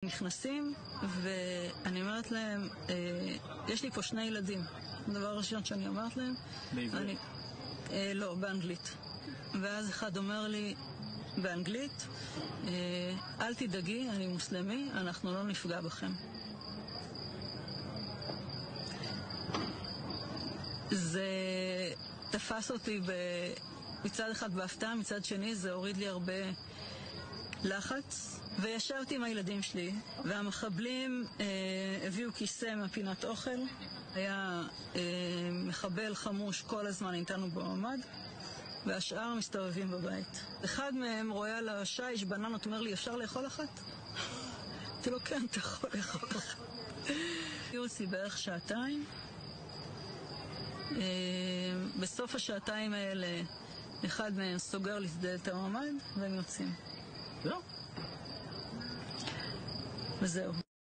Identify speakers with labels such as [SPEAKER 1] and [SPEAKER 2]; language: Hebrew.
[SPEAKER 1] נכנסים ואני אומרת להם, יש לי פה 2 ילדים. הדבר הראשון שאני אומרת להם,
[SPEAKER 2] בעברית?
[SPEAKER 1] לא, באנגלית. ואז אחד אומר לי באנגלית, אל תדאגי, אני מוסלמי, אנחנו לא נפגע בכם. זה תפס אותי מצד אחד בהפתעה, מצד שני זה הוריד לי הרבה לחץ, וישבתי עם הילדים שלי, והמחבלים הביאו כיסא מהפינת אוכל. היה מחבל חמוש כל הזמן איתנו בממ"ד, והשאר מסתובבים בבית. אחד מהם רואה על השיש בננות, אומר לי, אפשר לאכול אחת? אמרתי לו, כן, אתה יכול לאכול אחת. היו אותי בערך 2 שעתיים. בסוף השעתיים האלה אחד מהם סוגר לי את הממ"ד והם יוצאים.
[SPEAKER 2] לא?
[SPEAKER 1] וזהו.